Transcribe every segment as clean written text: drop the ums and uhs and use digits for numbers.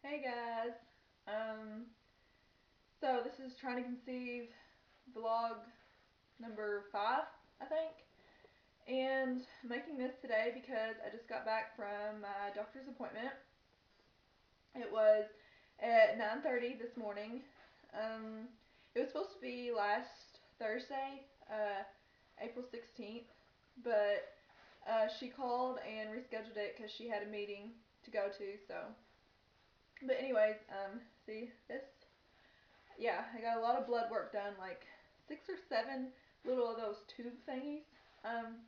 Hey guys. Um, so this is trying to conceive vlog number 5, I think. And I'm making this today because I just got back from my doctor's appointment. It was at 9:30 this morning. Um, it was supposed to be last Thursday, April 16th, but she called and rescheduled it because she had a meeting to go to. But anyways, see this. Yeah, I got a lot of blood work done, like 6 or 7 little of those tube thingies um,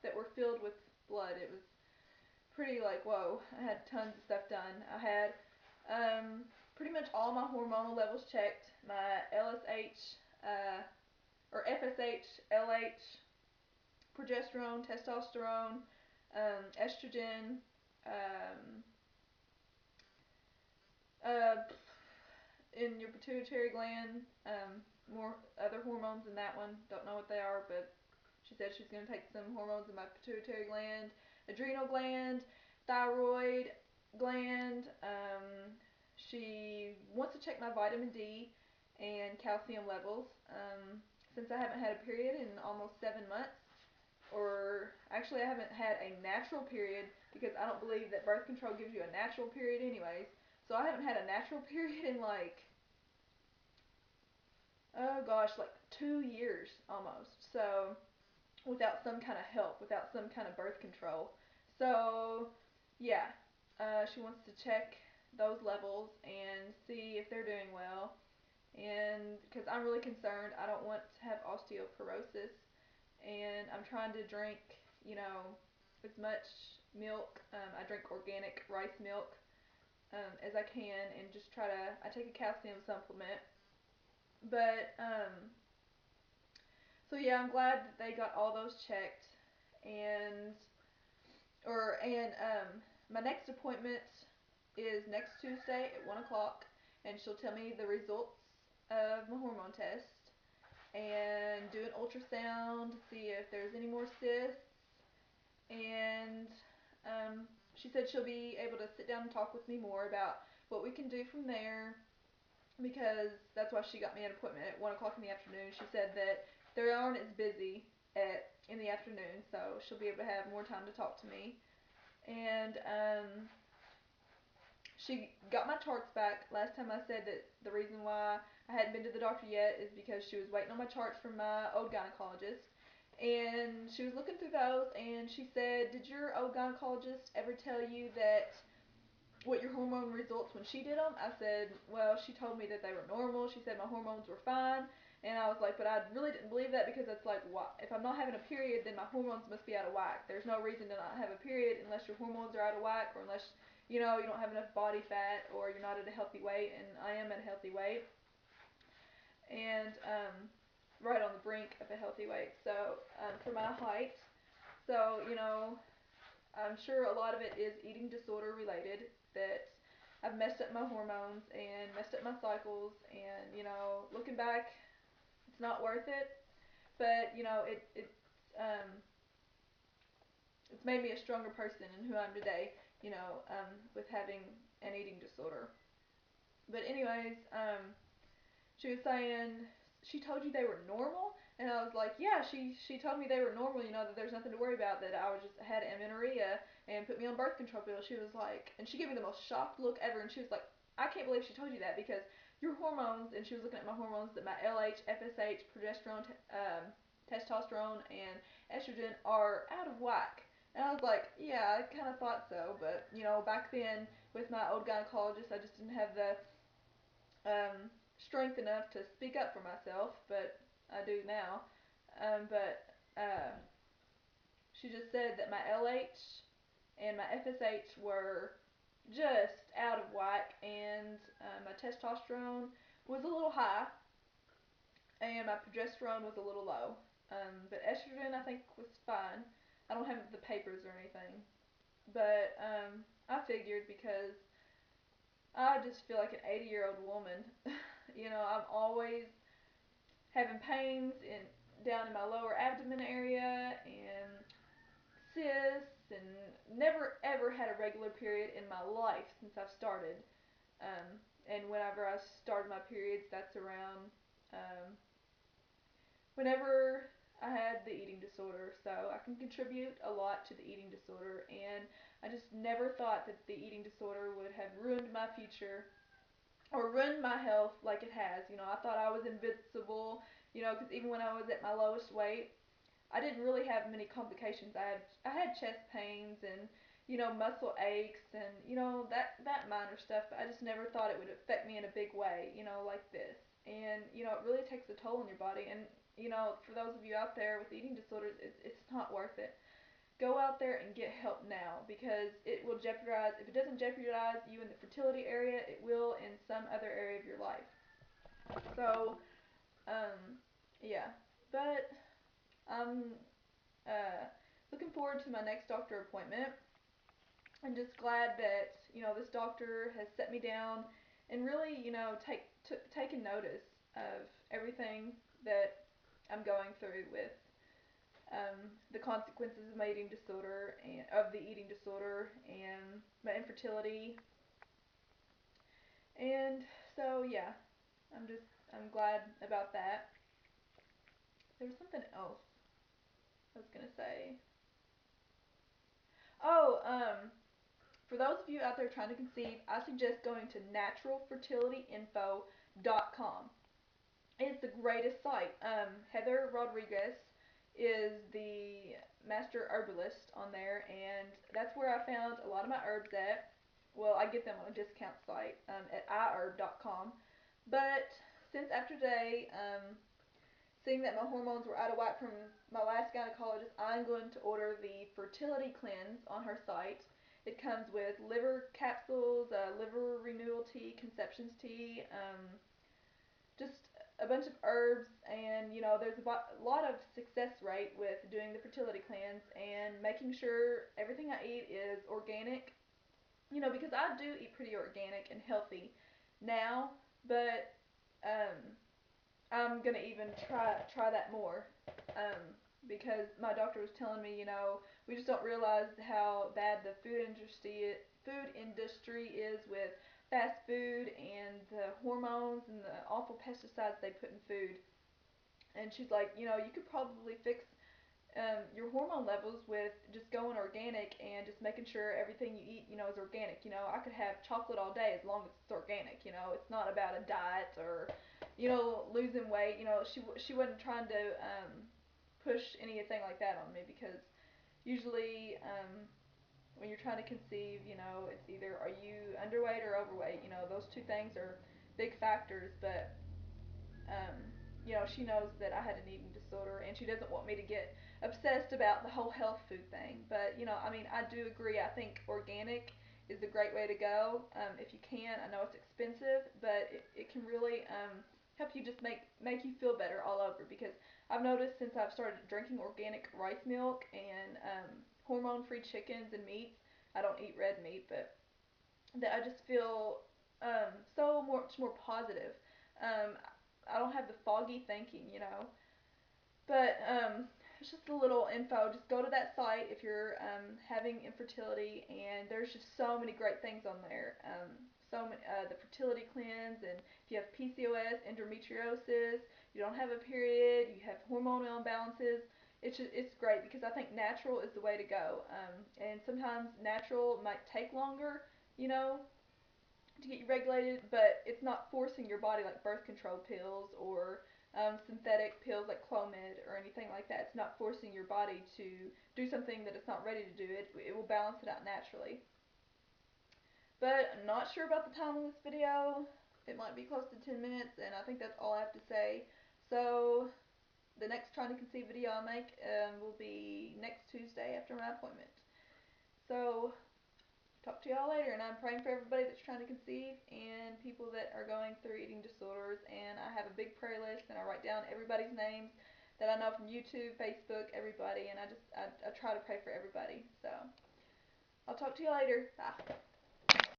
that were filled with blood. It was pretty like, whoa. I had tons of stuff done. I had pretty much all my hormonal levels checked. My LSH, or FSH, LH, progesterone, testosterone, estrogen, um, uh, in your pituitary gland, more other hormones in that one. Don't know what they are, but she said she's going to take some hormones in my pituitary gland, adrenal gland, thyroid gland. She wants to check my vitamin D and calcium levels. Since I haven't had a period in almost 7 months, or actually, I haven't had a natural period because I don't believe that birth control gives you a natural period, anyways. So I haven't had a natural period in like, oh gosh, like 2 years almost. So without some kind of help, without some kind of birth control. So yeah, she wants to check those levels and see if they're doing well. And because I'm really concerned, I don't want to have osteoporosis, and I'm trying to drink, as much milk. I drink organic rice milk as I can, and just try to. I take a calcium supplement, but so yeah, I'm glad that they got all those checked, and my next appointment is next Tuesday at 1 o'clock, and she'll tell me the results of my hormone test and do an ultrasound to see if there's any more cysts. And she said she'll be able to sit down and talk with me more about what we can do from there, because that's why she got me an appointment at 1 o'clock in the afternoon. She said that they aren't as busy in the afternoon, so she'll be able to have more time to talk to me. And she got my charts back. Last time I said that the reason why I hadn't been to the doctor yet is because she was waiting on my charts from my old gynecologist. And she was looking through those, and she said, "Did your old gynecologist ever tell you that what your hormone results when she did them?" I said, "Well, she told me that they were normal. She said my hormones were fine." And I was like, "But I really didn't believe that, because it's like, if I'm not having a period, then my hormones must be out of whack. There's no reason to not have a period unless your hormones are out of whack, or unless, you don't have enough body fat, or you're not at a healthy weight." And I am at a healthy weight, and right on the brink of a healthy weight. So for my height, so I'm sure a lot of it is eating disorder related, that I've messed up my hormones and messed up my cycles, and looking back, it's not worth it. But it's made me a stronger person in who I am today. With having an eating disorder. But anyways, she was saying, "She told you they were normal?" And I was like, "Yeah, she told me they were normal. That there's nothing to worry about. That I was just had amenorrhea and put me on birth control pills." She was like, and she gave me the most shocked look ever. And she was like, "I can't believe she told you that, because your hormones." And she was looking at my hormones, that my LH, FSH, progesterone, testosterone, and estrogen are out of whack. And I was like, "Yeah, I kind of thought so." But back then with my old gynecologist, I just didn't have the strength enough to speak up for myself, but I do now. But she just said that my LH and my FSH were just out of whack, and my testosterone was a little high, and my progesterone was a little low. But estrogen, I think, was fine. I don't have the papers or anything, but I figured, because I just feel like an 80-year-old woman. I'm always having pains down in my lower abdomen area, and cysts, and never ever had a regular period in my life since I've started. And whenever I started my periods, that's around um, whenever I had the eating disorder. So I can contribute a lot to the eating disorder, and I just never thought that the eating disorder would have ruined my future or ruined my health like it has. I thought I was invincible, because even when I was at my lowest weight, I didn't really have many complications. I had chest pains and muscle aches and that minor stuff, but I just never thought it would affect me in a big way, like this. And it really takes a toll on your body. And for those of you out there with eating disorders, it's not worth it. Go out there and get help now, because it will jeopardize. If it doesn't jeopardize you in the fertility area, it will in some other area of your life. So, yeah, but I'm uh, looking forward to my next doctor appointment. I'm just glad that this doctor has set me down and really taken notice of everything that I'm going through with the consequences of my eating disorder and of the eating disorder and my infertility. And so yeah, I'm glad about that. There was something else I was gonna say. Oh, for those of you out there trying to conceive, I suggest going to naturalfertilityinfo.com. It's the greatest site. Heather Rodriguez is the master herbalist on there, and that's where I found a lot of my herbs at. Well, I get them on a discount site at iherb.com. But since after today, seeing that my hormones were out of whack from my last gynecologist, I'm going to order the fertility cleanse on her site. It comes with liver capsules, liver renewal tea, conceptions tea, just a bunch of herbs, and there's a lot of success rate with doing the fertility cleanse and making sure everything I eat is organic. Because I do eat pretty organic and healthy now, but um, I'm gonna even try that more, um, because my doctor was telling me, we just don't realize how bad the food industry is with fast food and the hormones and the awful pesticides they put in food. And she's like, you could probably fix your hormone levels with just going organic and just making sure everything you eat, is organic. I could have chocolate all day as long as it's organic. It's not about a diet or, losing weight. She wasn't trying to push anything like that on me, because usually when you're trying to conceive, it's either are you underweight or overweight. Those two things are big factors, but um, she knows that I had an eating disorder, and she doesn't want me to get obsessed about the whole health food thing. But I do agree. I think organic is a great way to go. If you can, I know it's expensive, but it can really help you just make you feel better all over. Because I've noticed since I've started drinking organic rice milk and hormone-free chickens and meats. I don't eat red meat, but that I just feel so much more positive. Um, I don't have the foggy thinking. But it's just a little info. Just go to that site if you're having infertility, and there's just so many great things on there. The fertility cleanse, and if you have PCOS, endometriosis, you don't have a period, you have hormonal imbalances. It's great, because I think natural is the way to go. And sometimes natural might take longer, you know, to get you regulated, but it's not forcing your body like birth control pills or synthetic pills like Clomid or anything like that. It's not forcing your body to do something that it's not ready to do. It will balance it out naturally. But I'm not sure about the time of this video. It might be close to 10 minutes, and I think that's all I have to say. So the next trying to conceive video I make will be next Tuesday after my appointment. So talk to y'all later, and I'm praying for everybody that's trying to conceive and people that are going through eating disorders. And I have a big prayer list, and I write down everybody's names that I know from YouTube, Facebook, everybody, and I try to pray for everybody. So I'll talk to you later. Bye.